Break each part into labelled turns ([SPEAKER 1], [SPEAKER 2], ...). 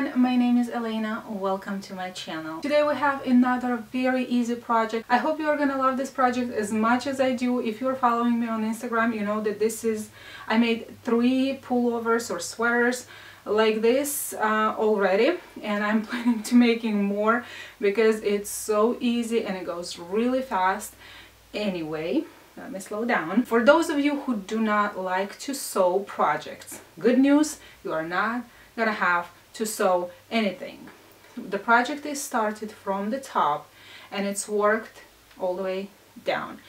[SPEAKER 1] everyone, my name is Elena. Welcome to my channel. Today we have another very easy project. I hope you're gonna love this project as much as I do. If you're following me on Instagram, you know that I made 3 pullovers or sweaters like this already, and I'm planning to making more because it's so easy and it goes really fast. Anyway, let me slow down. For those of you who do not like to sew projects, good news, you are not gonna have to sew anything. The project is started from the top and it's worked all the way down.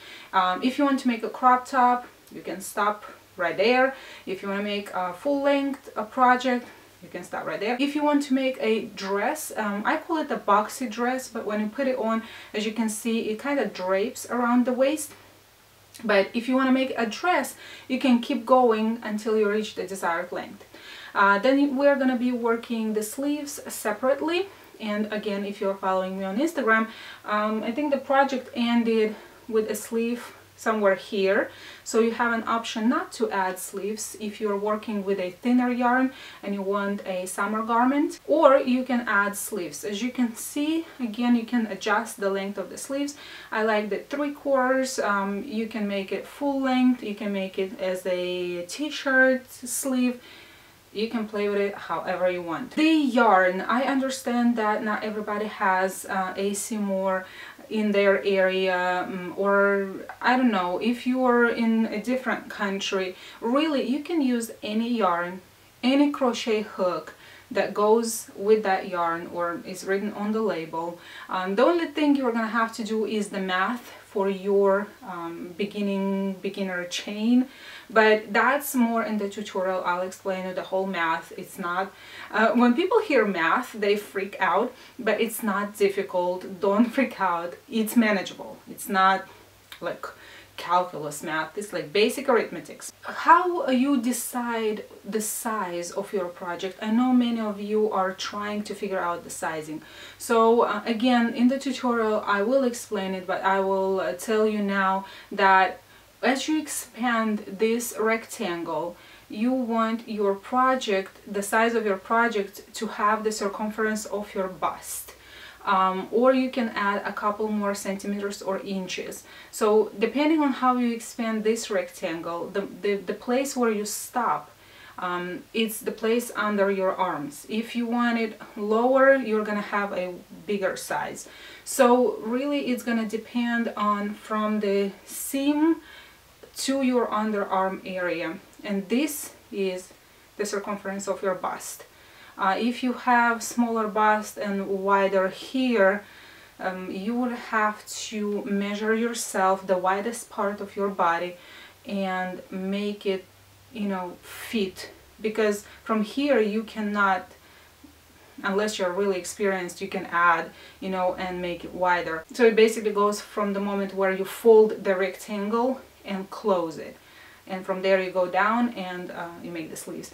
[SPEAKER 1] If you want to make a crop top, you can stop right there. If you want to make a full-length project, you can stop right there. If you want to make a dress, I call it a boxy dress, but when you put it on, as you can see, it kind of drapes around the waist. But if you want to make a dress, you can keep going until you reach the desired length. Then we're going to be working the sleeves separately. And again, if you're following me on Instagram, I think the project ended with a sleeve somewhere here, so you have an option not to add sleeves if you're working with a thinner yarn and you want a summer garment, or you can add sleeves. As you can see, again, you can adjust the length of the sleeves. I like the 3/4. You can make it full length, you can make it as a t-shirt sleeve. You can play with it however you want. The yarn, I understand that not everybody has AC Moore in their area, or I don't know, if you are in a different country, really you can use any yarn, any crochet hook that goes with that yarn or is written on the label. The only thing you're gonna have to do is the math for your beginner chain, but that's more in the tutorial. I'll explain you the whole math. It's not, when people hear math, they freak out, but it's not difficult. Don't freak out. It's manageable. It's not like calculus math. It's like basic arithmetics. How you decide the size of your project? I know many of you are trying to figure out the sizing. So again, in the tutorial I will explain it, but I will tell you now that as you expand this rectangle, you want your project, the size of your project, to have the circumference of your bust. Or you can add a couple more centimeters or inches. So depending on how you expand this rectangle, the place where you stop, it's the place under your arms. If you want it lower, you're gonna have a bigger size. So really it's gonna depend on from the seam to your underarm area, and this is the circumference of your bust. If you have smaller bust and wider here, you would have to measure yourself the widest part of your body and make it, you know, fit, because from here you cannot, unless you're really experienced, you can add, you know, and make it wider. So it basically goes from the moment where you fold the rectangle and close it, and from there you go down and you make the sleeves.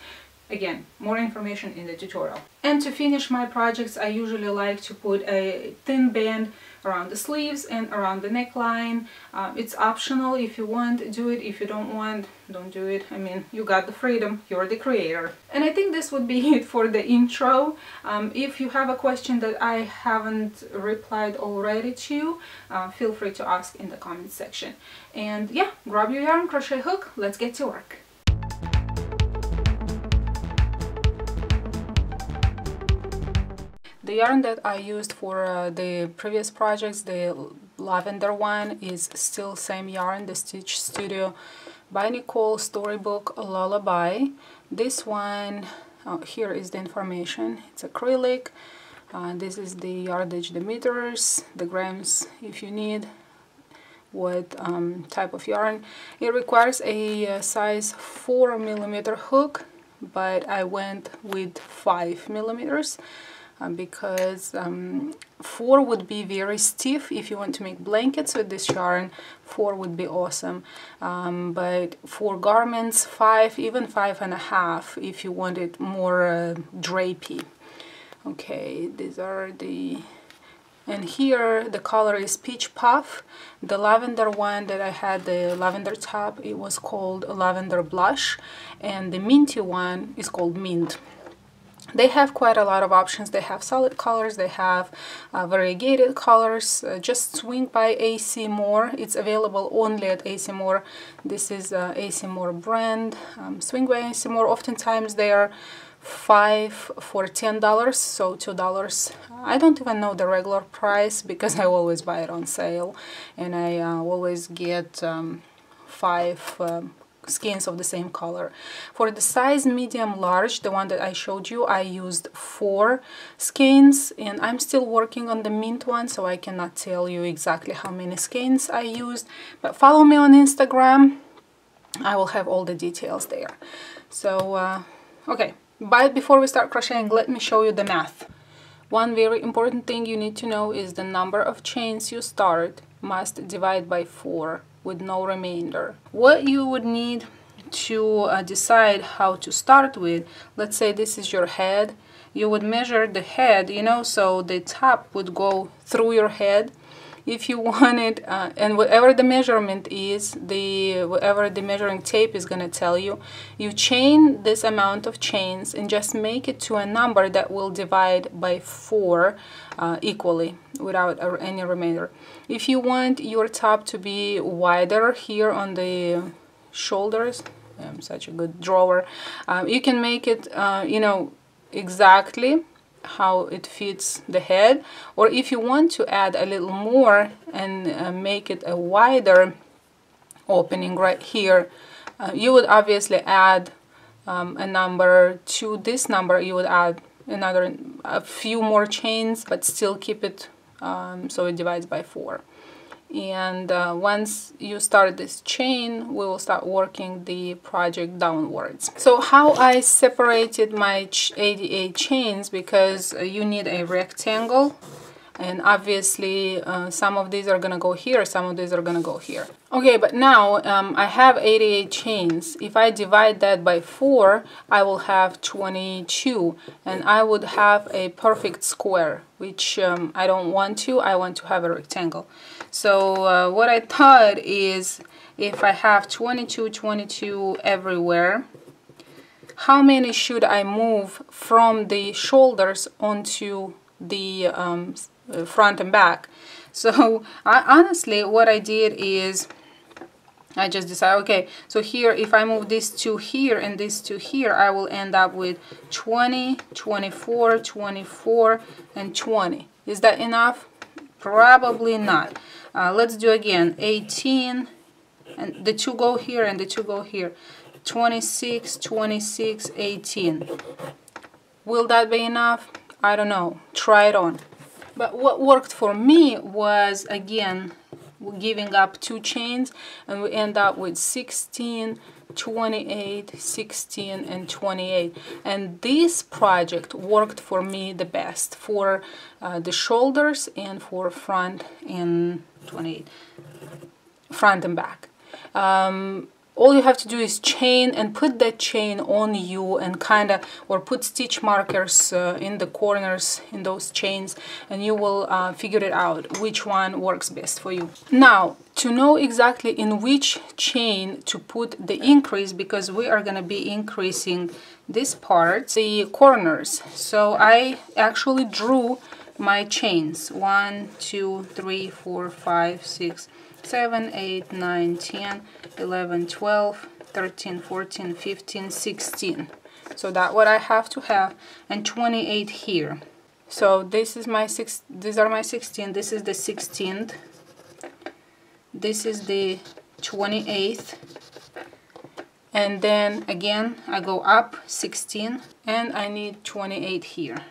[SPEAKER 1] Again, more information in the tutorial. And to finish my projects, I usually like to put a thin band around the sleeves and around the neckline. It's optional. If you want, do it. If you don't want, don't do it. I mean, you got the freedom, you're the creator. And I think this would be it for the intro. If you have a question that I haven't replied already to, feel free to ask in the comment section. And yeah, grab your yarn, crochet hook, let's get to work. The yarn that I used for the previous projects, the lavender one, is still same yarn, the Stitch Studio by Nicole Storybook Lullaby. This one, here is the information. It's acrylic. This is the yardage, the meters, the grams if you need, what type of yarn. It requires a size 4mm hook, but I went with 5mm. Because 4 would be very stiff if you want to make blankets with this yarn. 4 would be awesome, but for garments 5, even 5.5 if you want it more drapey. Okay, these are the, and here the color is Peach Puff. The lavender one that I had, the lavender top, it was called Lavender Blush, and the minty one is called Mint. They have quite a lot of options. They have solid colors, they have variegated colors. Just swing by AC Moore. It's available only at AC Moore. This is AC Moore brand. Swing by AC Moore. Oftentimes they are 5 for $10, so $2. I don't even know the regular price because I always buy it on sale, and I always get 5 skeins of the same color. For the size medium large, the one that I showed you, I used 4 skeins, and I'm still working on the mint one, so I cannot tell you exactly how many skeins I used, but follow me on Instagram. I will have all the details there. So okay, but before we start crocheting, let me show you the math. One very important thing you need to know is the number of chains you start must divide by 4 with no remainder. What you would need to decide how to start with, let's say this is your head, you would measure the head, you know, so the top would go through your head. If you wanted, and whatever the measurement is, whatever the measuring tape is going to tell you, you chain this amount of chains and just make it to a number that will divide by 4 equally without any remainder. If you want your top to be wider here on the shoulders, I'm such a good drawer, you can make it, you know, exactly how it fits the head, or if you want to add a little more and make it a wider opening right here, you would obviously add a number to this number. You would add a few more chains, but still keep it so it divides by 4. And once you start this chain, we will start working the project downwards. So how I separated my 88 chains, because you need a rectangle, and obviously some of these are gonna go here, some of these are gonna go here. Okay, but now I have 88 chains. If I divide that by 4, I will have 22, and I would have a perfect square, which I don't want to. I want to have a rectangle. So what I thought is, if I have 22 everywhere, how many should I move from the shoulders onto the front and back? So honestly, what I did is I just decided, okay, so here, if I move this to here and this to here, I will end up with 20, 24, 24, and 20. Is that enough? Probably not. Let's do again. 18, and the 2 go here and the 2 go here. 26, 26, 18. Will that be enough? I don't know. Try it on. But what worked for me was, again, giving up 2 chains, and we end up with 16, 28, 16, and 28. And this project worked for me the best for the shoulders and for front and 28, front and back. All you have to do is chain and put that chain on you, and kind of, or put stitch markers in the corners in those chains, and you will figure it out which one works best for you. Now, to know exactly in which chain to put the increase, because we are going to be increasing this part, the corners. So I actually drew my chains: 1, 2, 3, 4, 5, 6, 7, 8, 9, 10, 11, 12, 13, 14, 15, 16. So that's what I have to have, and 28 here. So this is my these are my 16. This is the 16th. This is the 28th. And then again I go up 16, and I need 28 here.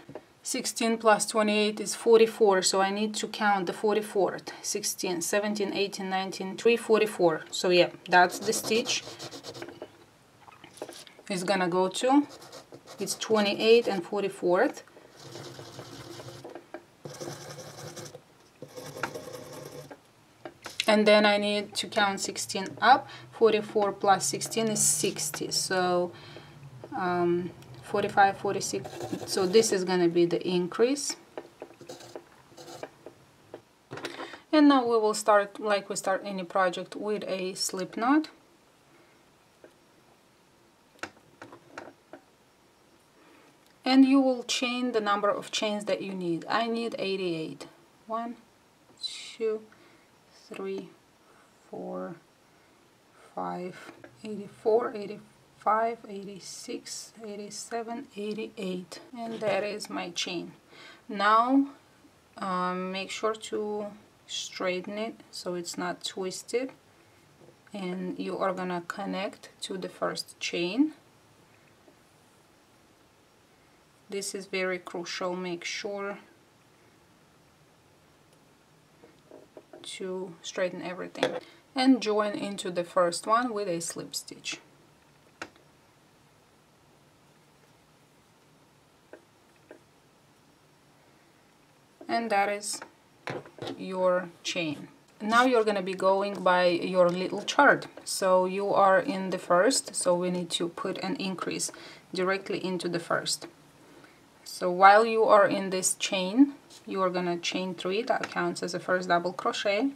[SPEAKER 1] 16 plus 28 is 44, so I need to count the 44th. 16, 17, 18, 19, 3, 44. So yeah, that's the stitch it's gonna go to. It's 28 and 44th. And then I need to count 16 up. 44 plus 16 is 60. So 45, 46, so this is going to be the increase. And now we will start like we start any project, with a slip knot. and you will chain the number of chains that you need. I need 88. 1, 2, 3, 4, 5, 84, 85, 86, 87, 88, and that is my chain. Now make sure to straighten it so it's not twisted, and you are gonna connect to the first chain. This is very crucial. Make sure to straighten everything and join into the first one with a slip stitch. And that is your chain. Now you're going to be going by your little chart. So you are in the first, so we need to put an increase directly into the first. So while you are in this chain, you are going to chain 3, that counts as a first double crochet.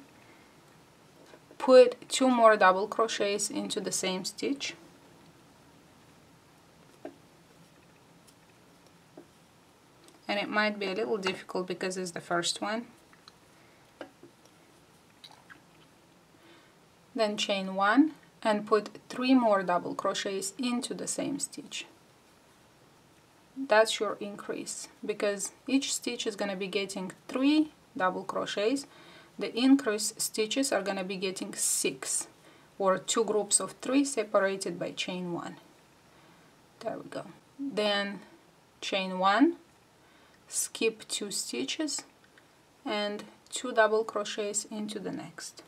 [SPEAKER 1] Put 2 more double crochets into the same stitch. And it might be a little difficult because it's the first one. Then chain 1 and put 3 more double crochets into the same stitch. That's your increase, because each stitch is going to be getting 3 double crochets. The increase stitches are going to be getting 6, or 2 groups of 3 separated by chain 1. There we go. Then chain 1, skip 2 stitches and 2 double crochets into the next.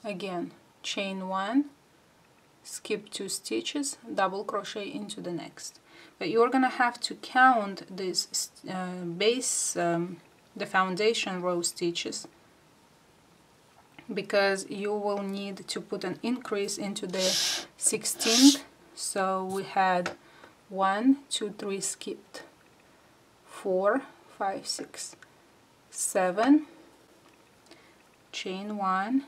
[SPEAKER 1] Again, chain 1, skip 2 stitches, double crochet into the next. But you're gonna have to count this the foundation row stitches, because you will need to put an increase into the 16th. So we had 1, 2, 3 skipped, 4, 5, 6, 7, chain 1,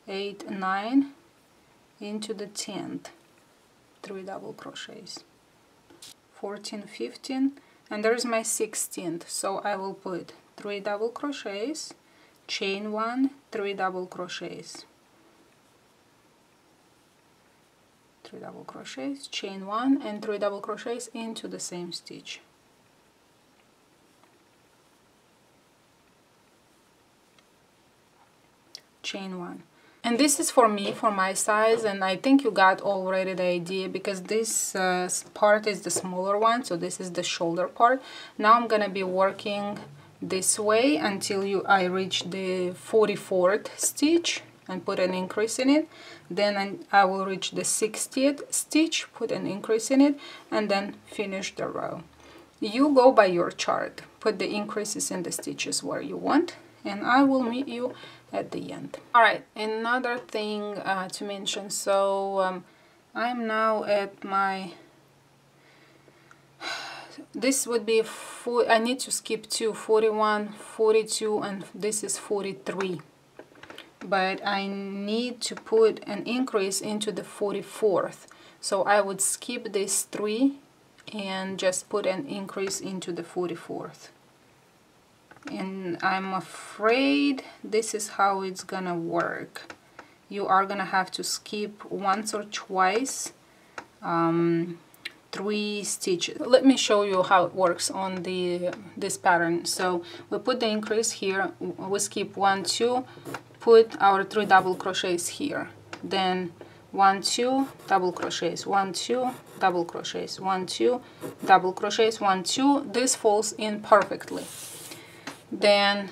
[SPEAKER 1] 8, 9 into the 10th, 3 double crochets, 14, 15, and there's my 16th. So I will put 3 double crochets, chain 1, 3 double crochets, 3 double crochets, chain 1 and 3 double crochets into the same stitch. Chain 1. And this is for me, for my size, and I think you got already the idea, because this part is the smaller one, so this is the shoulder part. Now I'm gonna be working this way until I reach the 44th stitch and put an increase in it. Then I will reach the 60th stitch, put an increase in it, and then finish the row. You go by your chart, put the increases in the stitches where you want, and I will meet you at the end. Alright, another thing to mention. So I'm now at my, this would be, I need to skip 2, 41, 42, and this is 43. But I need to put an increase into the 44th. So I would skip this 3 and just put an increase into the 44th. And I'm afraid this is how it's gonna work. You are gonna have to skip once or twice 3 stitches. Let me show you how it works on this pattern. So we put the increase here, we skip 1, 2, put our 3 double crochets here, then 1, 2 double crochets, 1, 2 double crochets, 1, 2 double crochets, 1, 2. This falls in perfectly. Then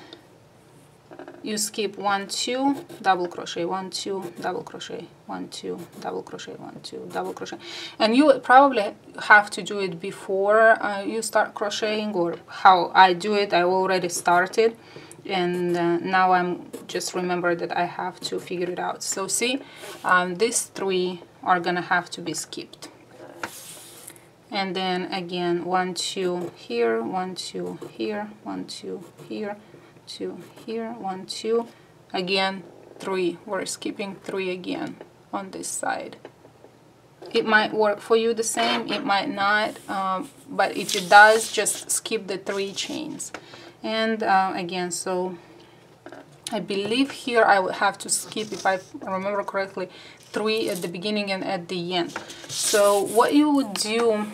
[SPEAKER 1] you skip 1, 2 double crochet, 1, 2 double crochet, 1, 2 double crochet, 1, 2 double crochet, and you probably have to do it before you start crocheting, or how I do it. I already started, and now I'm just remember that I have to figure it out. So see, these 3 are gonna have to be skipped. And then again 1, 2 here, 1, 2 here, 1, 2 here, 2 here, 1, 2, again 3. We're skipping 3 again on this side. It might work for you the same, it might not, but if it does, just skip the 3 chains. And again, so I believe here I would have to skip, if I remember correctly, 3 at the beginning and at the end. So what you would do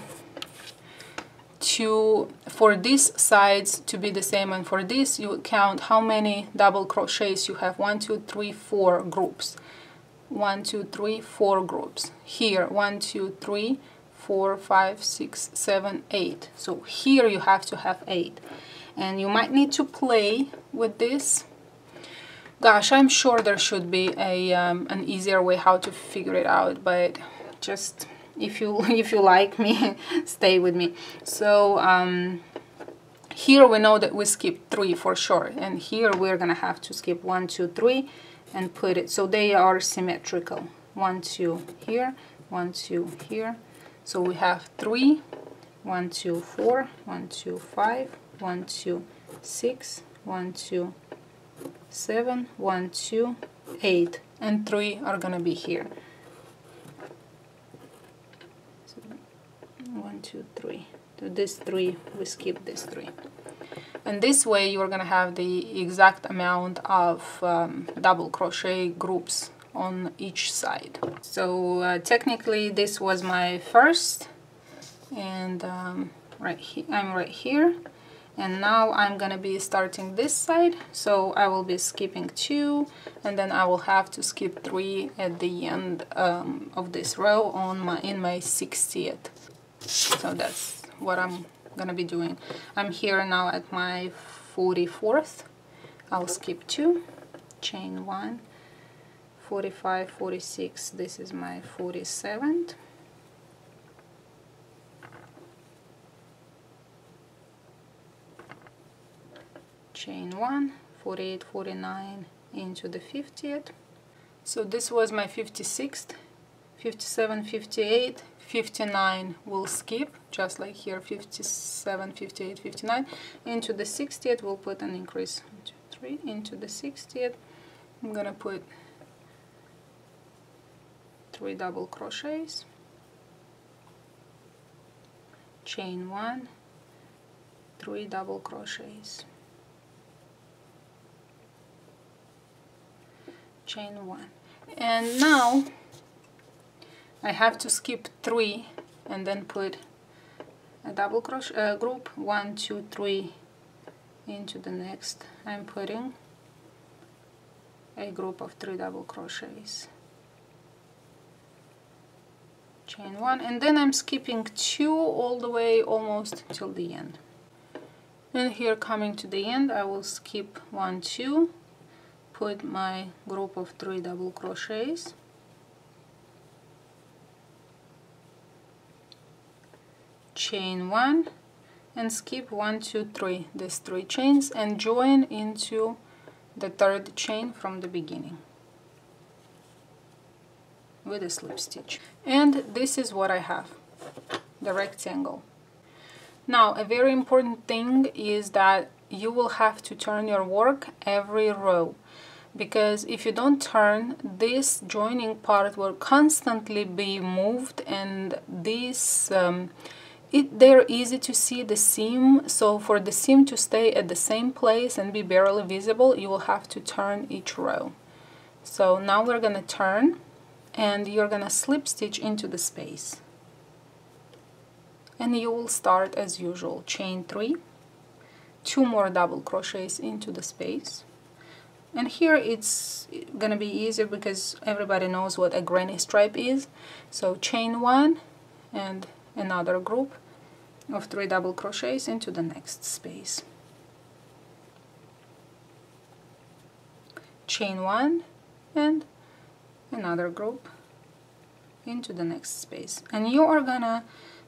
[SPEAKER 1] for these sides to be the same, and for this you would count how many double crochets you have. 1, 2, 3, 4 groups. 1, 2, 3, 4 groups. Here 1, 2, 3, 4, 5, 6, 7, 8. So here you have to have 8. And you might need to play with this. Gosh, I'm sure there should be an easier way how to figure it out, but just if you like me, stay with me. So here we know that we skipped 3 for sure, and here we're gonna have to skip 1, 2, 3 and put it so they are symmetrical. 1, 2 here, 1, 2 here. So we have 3, 1, 2, 4, 1, 2, 5, 1, 2, 6, 1, 2, 7, 1, 2, 8, and 3 are gonna be here. So 1, 2, 3. So this 3, we skip this 3. And this way you're gonna have the exact amount of double crochet groups on each side. So technically this was my first, and I'm right here. And now I'm gonna be starting this side, so I will be skipping 2, and then I will have to skip 3 at the end of this row in my 60th. So that's what I'm gonna be doing. I'm here now at my 44th. I'll skip 2, chain 1, 45, 46. This is my 47th. Chain 1, 48, 49 into the 50th. So this was my 56th, 57, 58, 59 will skip, just like here, 57, 58, 59. Into the 60th we'll put an increase, 1, 2, 3, into the 60th. I'm gonna put 3 double crochets, chain 1, 3 double crochets, chain 1, and now I have to skip 3 and then put a double crochet group, 1, 2, 3 into the next. I'm putting a group of 3 double crochets, chain 1, and then I'm skipping 2 all the way almost till the end. And here, coming to the end, I will skip 1, 2, put my group of 3 double crochets, chain 1, and skip 1, 2, 3, these 3 chains, and join into the 3rd chain from the beginning with a slip stitch. And this is what I have, the rectangle. Now, a very important thing is that you will have to turn your work every row, because if you don't turn, this joining part will constantly be moved, and this they're easy to see, the seam. So for the seam to stay at the same place and be barely visible, you will have to turn each row. So now we're gonna turn, and you're gonna slip stitch into the space, and you will start as usual, chain 3, 2 more double crochets into the space. And here it's gonna be easier because everybody knows what a granny stripe is. So chain 1 and another group of 3 double crochets into the next space, chain 1 and another group into the next space. And you are gonna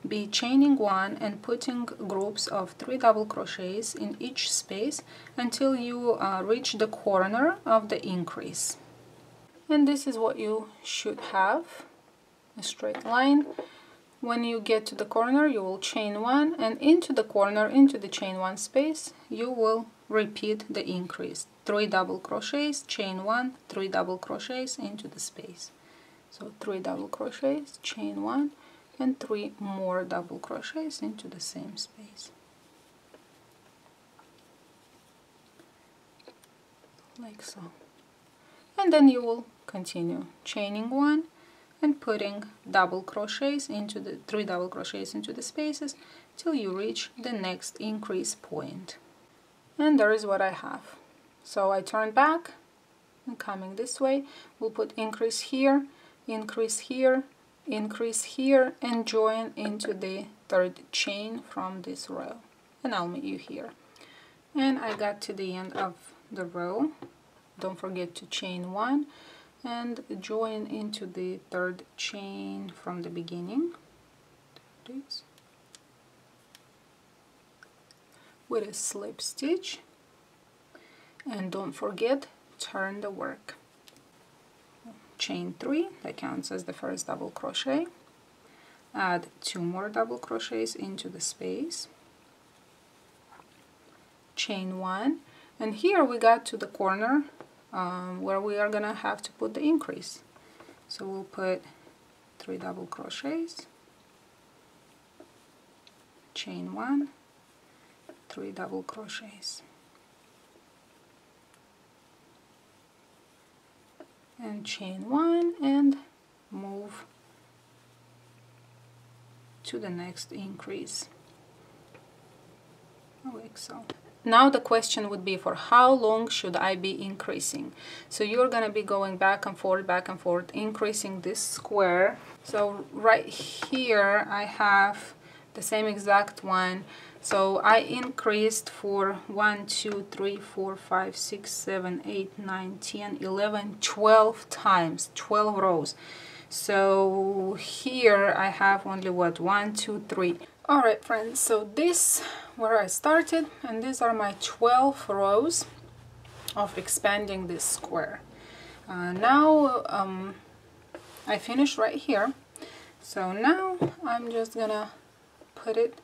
[SPEAKER 1] be chaining 1 and putting groups of 3 double crochets in each space until you reach the corner of the increase. And this is what you should have, a straight line. When you get to the corner, you will chain 1, and into the corner, into the chain 1 space, you will repeat the increase. 3 double crochets, chain 1, 3 double crochets into the space. So 3 double crochets, chain 1, and 3 more double crochets into the same space. Like so. And then you will continue chaining 1 and putting double crochets into the 3 double crochets into the spaces till you reach the next increase point. And there is what I have. So I turn back and coming this way, we'll put increase here, increase here, increase here, and join into the third chain from this row. And I'll meet you here. And I got to the end of the row. Don't forget to chain 1 and join into the third chain from the beginning. There it is. With a slip stitch, and don't forget, turn the work. Chain 3, that counts as the first double crochet. Add 2 more double crochets into the space. Chain 1, and here we got to the corner where we are gonna have to put the increase. So we'll put 3 double crochets, chain 1, 3 double crochets, and chain 1 and move to the next increase, like so. Now the question would be, for how long should I be increasing? So you're gonna be going back and forth, increasing this square. So right here I have the same exact one. So I increased for 1, 2, 3, 4, 5, 6, 7, 8, 9, 10, 11, 12 times, 12 rows. So here I have only what, 1, 2, 3. Alright friends, so this where I started, and these are my 12 rows of expanding this square. Now I finished right here, so now I'm just gonna put it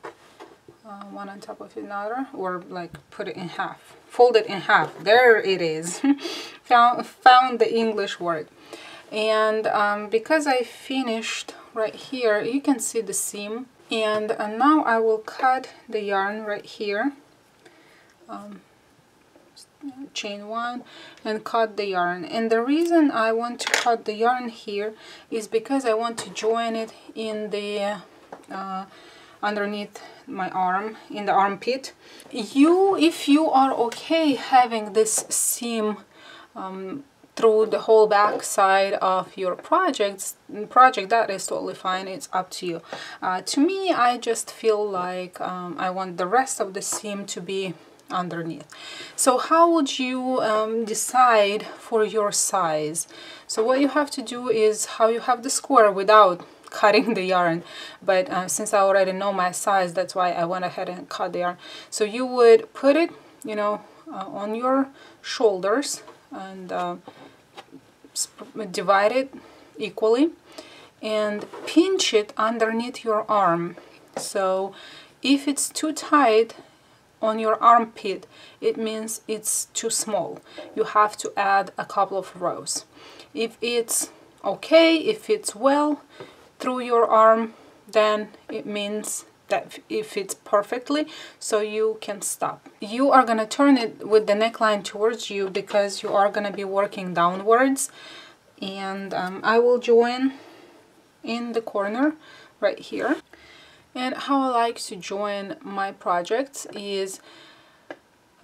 [SPEAKER 1] one on top of another, or like put it in half, fold it in half. There it is. found the English word. And because I finished right here, you can see the seam. And now I will cut the yarn right here, chain 1 and cut the yarn. And the reason I want to cut the yarn here is because I want to join it in the underneath my arm, in the armpit. If you are okay having this seam through the whole back side of your project, that is totally fine. It's up to you. To me, I just feel like I want the rest of the seam to be underneath. So how would you decide for your size? So what you have to do is how you have the square without cutting the yarn, but since I already know my size, that's why I went ahead and cut the yarn. So you would put it, you know, on your shoulders and divide it equally and pinch it underneath your arm. So if it's too tight on your armpit, it means it's too small. You have to add a couple of rows. If it's okay, if it's well through your arm, then it means that it fits perfectly, so you can stop. You are gonna turn it with the neckline towards you because you are gonna be working downwards, and I will join in the corner right here. And how I like to join my projects is,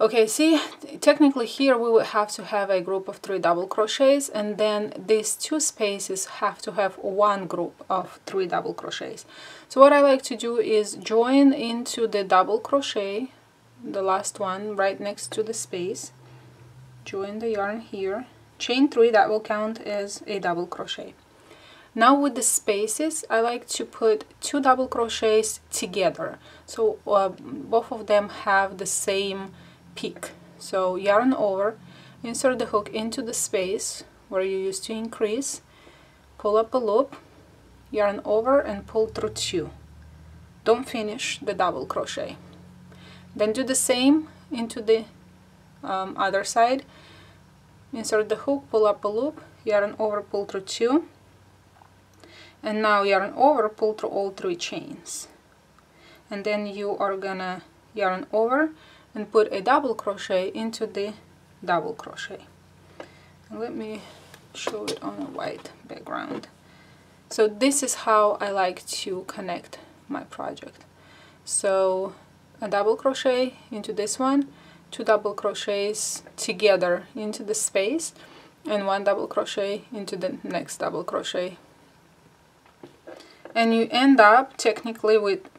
[SPEAKER 1] okay, see, technically here we would have to have a group of 3 double crochets, and then these 2 spaces have to have 1 group of 3 double crochets. So what I like to do is join into the double crochet, the last one right next to the space, join the yarn here, chain 3, that will count as a double crochet. Now with the spaces, I like to put 2 double crochets together, so both of them have the same peak. So yarn over, insert the hook into the space where you used to increase, pull up a loop, yarn over and pull through 2. Don't finish the double crochet. Then do the same into the other side. Insert the hook, pull up a loop, yarn over, pull through 2, and now yarn over, pull through all 3 chains, and then you are gonna yarn over and put a double crochet into the double crochet. And let me show it on a white background. So this is how I like to connect my project. So a double crochet into this one, 2 double crochets together into the space, and 1 double crochet into the next double crochet, and you end up technically with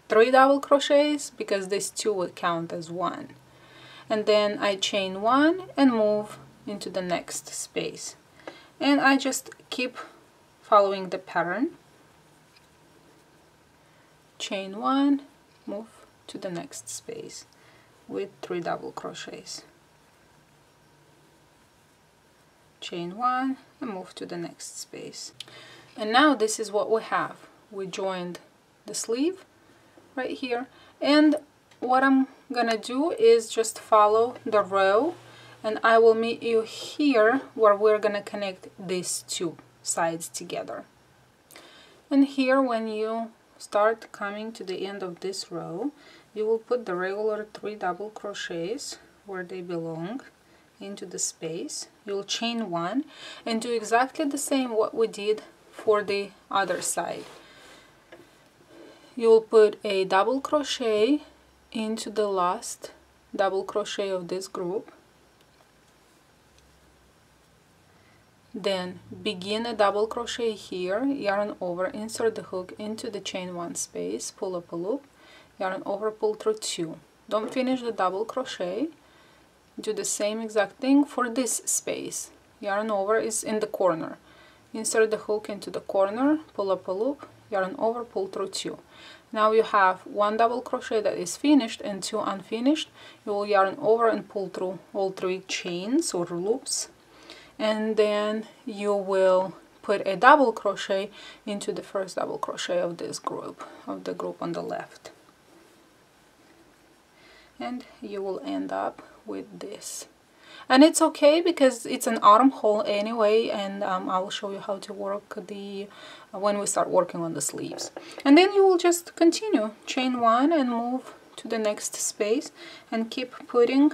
[SPEAKER 1] 3 double crochets because these 2 would count as 1. And then I chain 1 and move into the next space, and I just keep following the pattern. Chain 1, move to the next space with 3 double crochets, chain 1 and move to the next space. And now this is what we have. We joined the sleeve right here, and what I'm gonna do is just follow the row, and I will meet you here where we're gonna connect these 2 sides together. And here, when you start coming to the end of this row, you will put the regular 3 double crochets where they belong into the space. You'll chain 1 and do exactly the same what we did for the other side. You'll put a double crochet into the last double crochet of this group, then begin a double crochet here, yarn over, insert the hook into the chain 1 space, pull up a loop, yarn over, pull through 2. Don't finish the double crochet. Do the same exact thing for this space. Yarn over is in the corner. Insert the hook into the corner, pull up a loop, yarn over, pull through 2. Now you have 1 double crochet that is finished and 2 unfinished. You will yarn over and pull through all 3 chains or loops, and then you will put a double crochet into the first double crochet of this group, of the group on the left, and you will end up with this. And it's okay because it's an armhole anyway, and I'll show you how to work the when we start working on the sleeves. And then you will just continue, chain 1 and move to the next space, and keep putting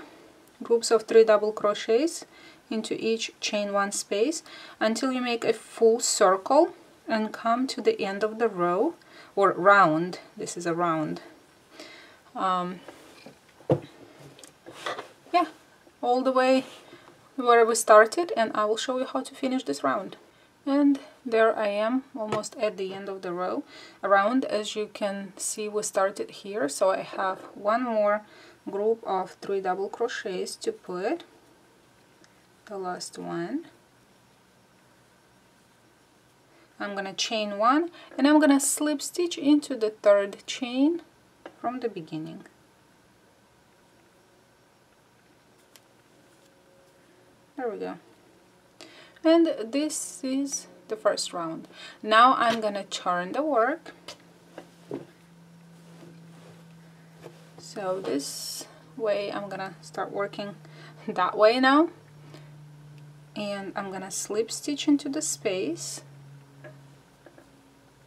[SPEAKER 1] groups of 3 double crochets into each chain 1 space until you make a full circle and come to the end of the row, or round. This is a round. Yeah, all the way where we started, and I will show you how to finish this round. And there I am, almost at the end of the row. Around, as you can see, we started here, so I have 1 more group of 3 double crochets to put, the last one. I'm gonna chain 1 and I'm gonna slip stitch into the 3rd chain from the beginning. There we go. And this is the first round. Now I'm gonna turn the work. So this way I'm gonna start working that way now. And I'm gonna slip stitch into the space,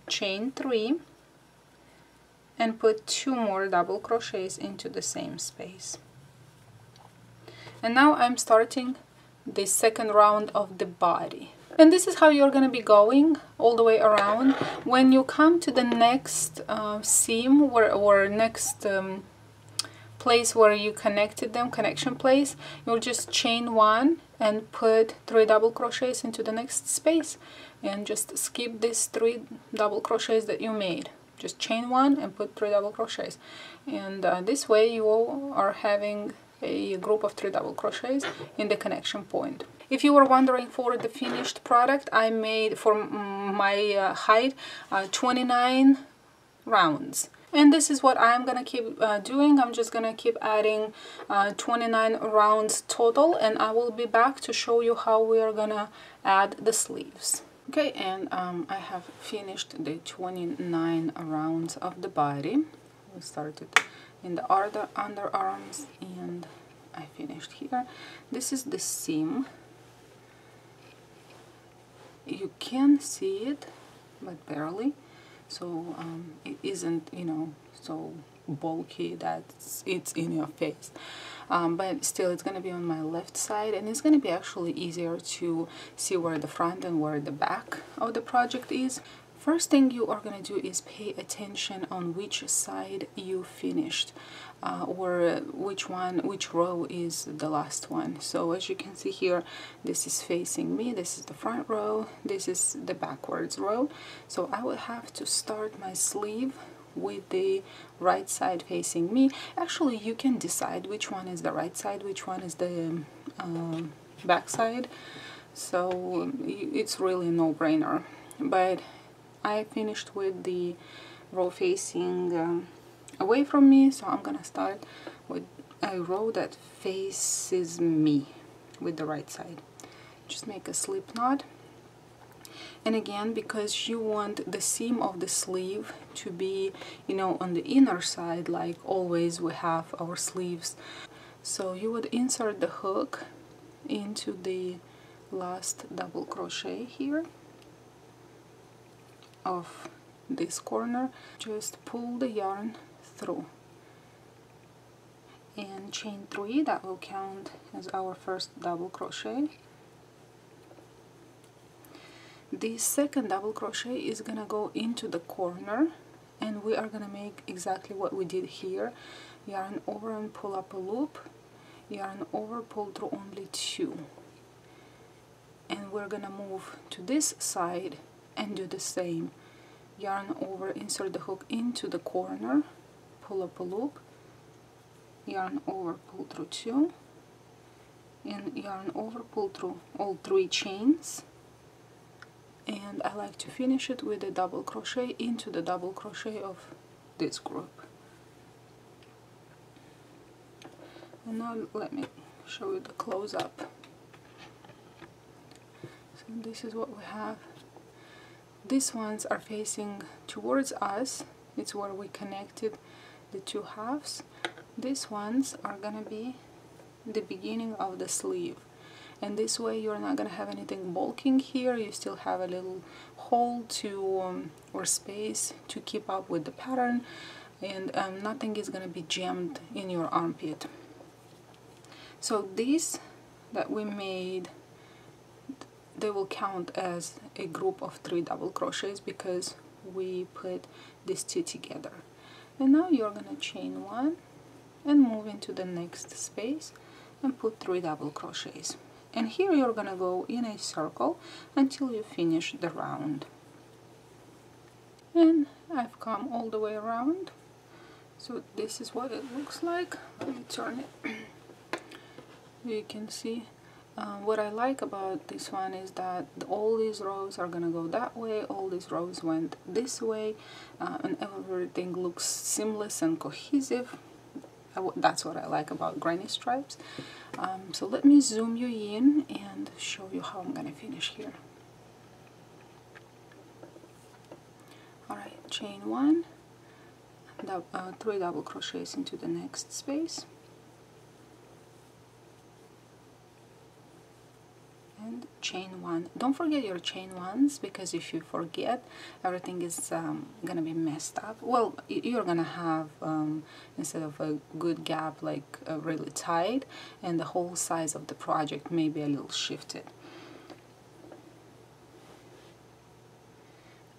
[SPEAKER 1] chain 3, and put 2 more double crochets into the same space. And now I'm starting the second round of the body. And this is how you're going to be going all the way around. When you come to the next seam or next place where you connected them, connection place, you'll just chain 1 and put 3 double crochets into the next space, and just skip these 3 double crochets that you made. Just chain 1 and put 3 double crochets, and this way you are having a group of 3 double crochets in the connection point. If you were wondering, for the finished product, I made for my height 29 rounds. And this is what I'm gonna keep doing. I'm just gonna keep adding 29 rounds total, and I will be back to show you how we are gonna add the sleeves. Okay, and I have finished the 29 rounds of the body. We started in the underarms and I finished here. This is the seam. You can see it, but barely. So it isn't, you know, so bulky that it's in your face. But still, it's going to be on my left side, and it's going to be actually easier to see where the front and where the back of the project is. First thing you are going to do is pay attention on which side you finished, or which row is the last one. So as you can see here, this is facing me, this is the front row, this is the backwards row. So I will have to start my sleeve with the right side facing me. Actually, you can decide which one is the right side, which one is the back side. So it's really a no-brainer. But I finished with the row facing away from me, so I'm gonna start with a row that faces me with the right side. Just make a slip knot. And again, because you want the seam of the sleeve to be, you know, on the inner side, like always we have our sleeves. So you would insert the hook into the last double crochet here of this corner. Just pull the yarn through and chain 3. That will count as our first double crochet. The second double crochet is gonna go into the corner, and we are gonna make exactly what we did here. Yarn over and pull up a loop, yarn over, pull through only 2, and we're gonna move to this side and do the same. Yarn over, insert the hook into the corner, pull up a loop, yarn over, pull through 2, and yarn over, pull through all 3 chains. And I like to finish it with a double crochet into the double crochet of this group. And now let me show you the close-up. So this is what we have. These ones are facing towards us. It's where we connected the 2 halves. These ones are gonna be the beginning of the sleeve. And this way you're not gonna have anything bulking here. You still have a little hole to or space to keep up with the pattern, and nothing is gonna be jammed in your armpit. So these that we made, they will count as a group of 3 double crochets because we put these 2 together. And now you're gonna chain 1 and move into the next space and put 3 double crochets. And here you're gonna go in a circle until you finish the round. And I've come all the way around. So this is what it looks like. Let me turn it. You can see what I like about this one is that all these rows are gonna go that way, all these rows went this way, and everything looks seamless and cohesive. That's what I like about granny stripes. So let me zoom you in and show you how I'm gonna finish here. Alright, chain 1, 3 double crochets into the next space, and chain 1. Don't forget your chain 1s, because if you forget, everything is gonna be messed up. Well, you're gonna have instead of a good gap, like really tight, and the whole size of the project may be a little shifted.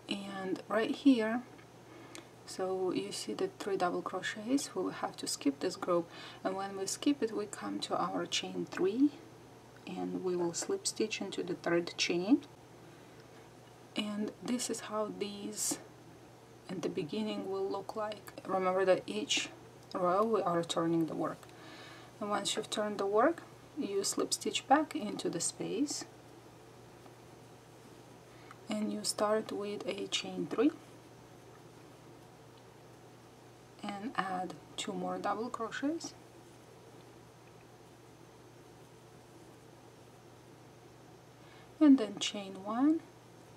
[SPEAKER 1] And right here, so you see the 3 double crochets. We will have to skip this group, and when we skip it, we come to our chain 3, and we will slip stitch into the 3rd chain. And this is how these at the beginning will look like. Remember that each row we are turning the work, and once you've turned the work, you slip stitch back into the space, and you start with a chain 3 and add 2 more double crochets, and then chain 1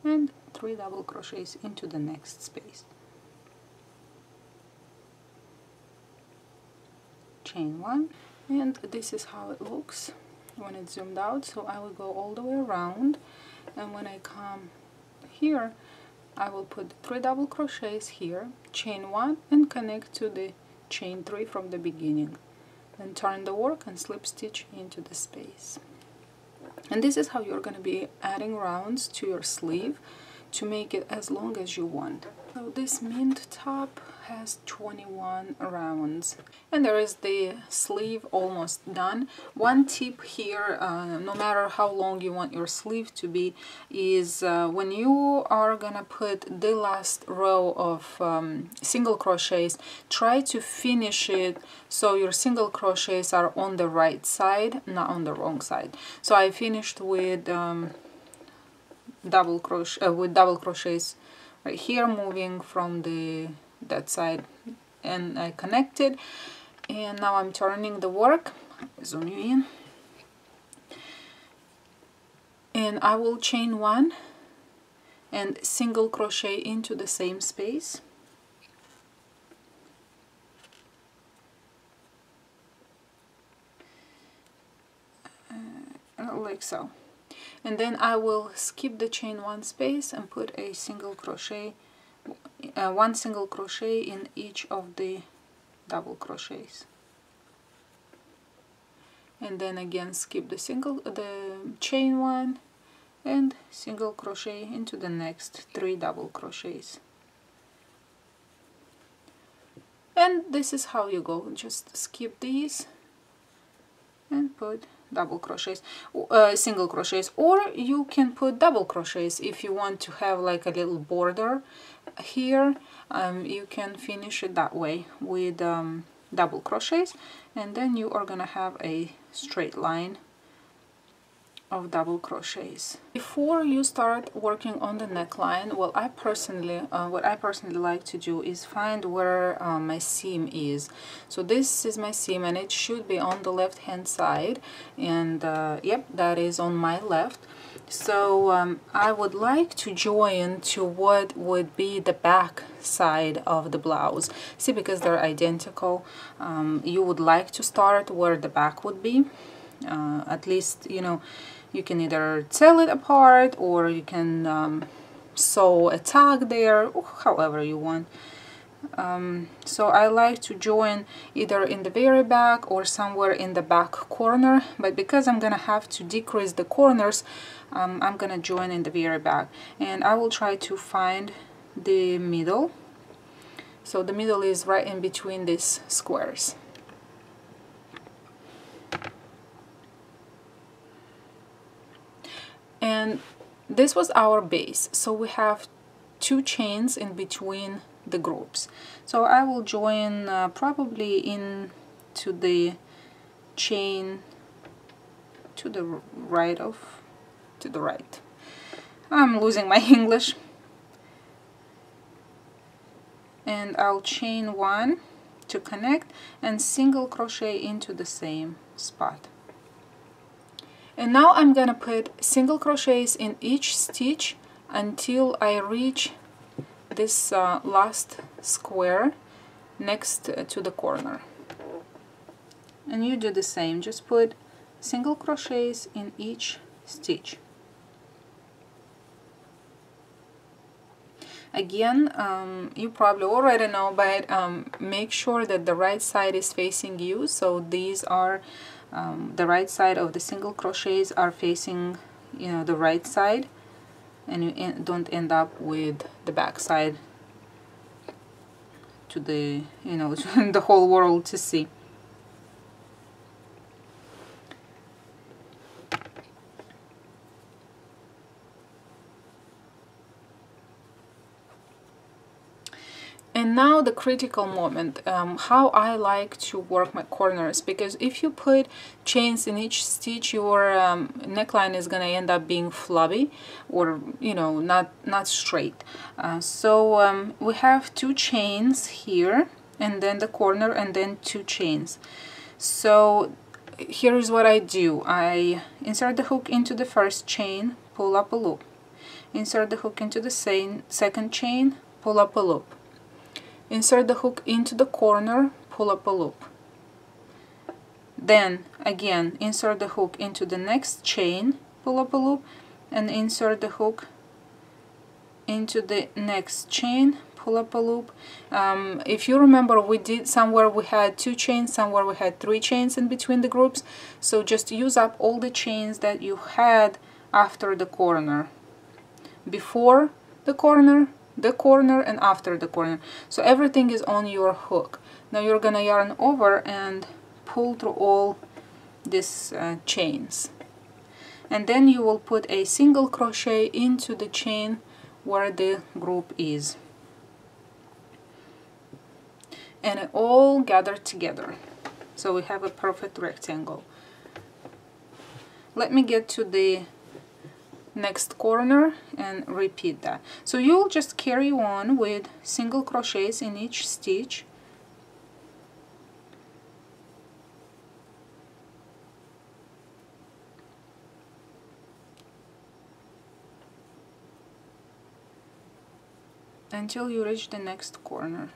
[SPEAKER 1] and 3 double crochets into the next space. Chain 1 And this is how it looks when it's zoomed out. So I will go all the way around, and when I come here I will put 3 double crochets here, chain 1 and connect to the chain 3 from the beginning, then turn the work and slip stitch into the space. And this is how you're going to be adding rounds to your sleeve to make it as long as you want. So this mint top has 21 rounds, and there is the sleeve almost done. One tip here, no matter how long you want your sleeve to be, is when you are gonna put the last row of single crochets, try to finish it so your single crochets are on the right side, not on the wrong side. So I finished with double crochets right here, moving from that side, and I connected, and now I'm turning the work. Zoom you in, and I will chain 1 and single crochet into the same space. Like so. And then I will skip the chain 1 space and put a single crochet, 1 single crochet in each of the double crochets, and then again skip the chain 1 and single crochet into the next 3 double crochets. And this is how you go. Just skip these and put double crochets, single crochets, or you can put double crochets if you want to have like a little border here. You can finish it that way with double crochets, and then you are gonna have a straight line of double crochets. Before you start working on the neckline, well, what I personally like to do is find where my seam is. So this is my seam, and it should be on the left hand side, and yep, that is on my left. So I would like to join to what would be the back side of the blouse. See, because they're identical, you would like to start where the back would be. At least, you know, you can either tell it apart, or you can sew a tag there, however you want. So I like to join either in the very back or somewhere in the back corner, but because I'm gonna have to decrease the corners, I'm gonna join in the very back, and I will try to find the middle. So the middle is right in between these squares. And this was our base, so we have 2 chains in between the groups. So I will join probably into the chain to the right. I'm losing my English. And I'll chain 1 to connect and single crochet into the same spot. And now I'm gonna put single crochets in each stitch until I reach this last square next to the corner. And you do the same, just put single crochets in each stitch. Again, you probably already know, but make sure that the right side is facing you. So these are the right side of the single crochets are facing, you know, the right side, and you don't end up with the back side to the, you know, to the whole world to see. And now the critical moment, how I like to work my corners, because if you put chains in each stitch, your neckline is gonna end up being flabby, or, you know, not straight. So we have 2 chains here, and then the corner, and then 2 chains. So here is what I do. I insert the hook into the first chain, pull up a loop. Insert the hook into the second chain, pull up a loop. Insert the hook into the corner, pull up a loop. Then again insert the hook into the next chain, pull up a loop, and insert the hook into the next chain, pull up a loop. If you remember, we did somewhere we had 2 chains, somewhere we had 3 chains in between the groups, so just use up all the chains that you had after the corner, before the corner, and after the corner. So everything is on your hook. Now you're gonna yarn over and pull through all these chains, and then you will put a single crochet into the chain where the group is, and it all gathered together, so we have a perfect rectangle. Let me get to the next corner and repeat that. So you'll just carry on with single crochets in each stitch, until you reach the next corner.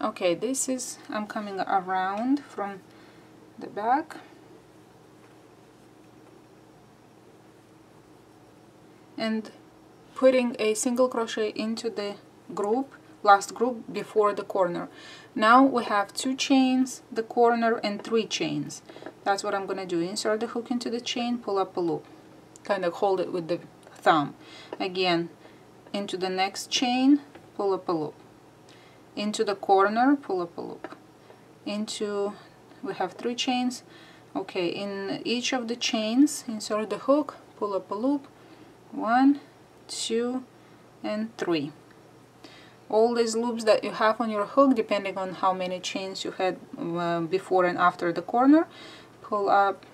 [SPEAKER 1] Okay, this is, I'm coming around from the back, and putting a single crochet into the group, last group before the corner. Now we have 2 chains, the corner, and 3 chains. That's what I'm gonna do. Insert the hook into the chain, pull up a loop, kind of hold it with the thumb. Again, into the next chain, pull up a loop, into the corner, pull up a loop, into, we have 3 chains. Okay, in each of the chains, insert the hook, pull up a loop, 1, 2, and 3. All these loops that you have on your hook, depending on how many chains you had before and after the corner, pull up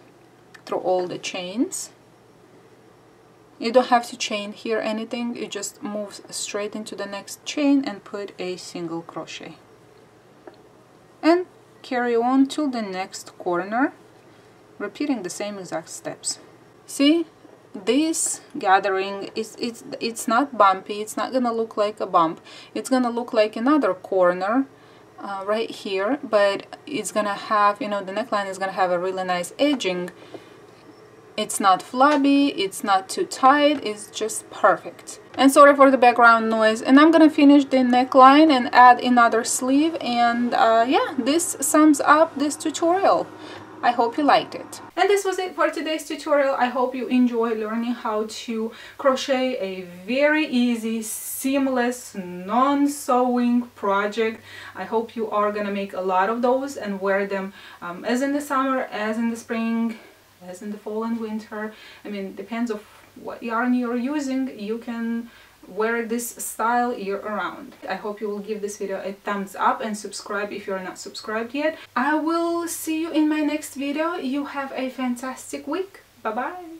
[SPEAKER 1] through all the chains. You don't have to chain here anything, you just move straight into the next chain and put a single crochet, and carry on to the next corner, repeating the same exact steps. See, this gathering is it's not bumpy, it's not gonna look like a bump, it's gonna look like another corner right here, but it's gonna have, you know, the neckline is gonna have a really nice edging. It's not flabby, it's not too tight, it's just perfect. And sorry for the background noise. And I'm gonna finish the neckline and add another sleeve, and yeah, this sums up this tutorial. I hope you liked it. And this was it for today's tutorial. I hope you enjoyed learning how to crochet a very easy, seamless, non-sewing project. I hope you are gonna make a lot of those and wear them as in the summer, as in the spring, as in the fall and winter. I mean, depends of what yarn you're using, you can wear this style year-round. I hope you will give this video a thumbs up and subscribe if you're not subscribed yet. I will see you in my next video. You have a fantastic week. Bye bye.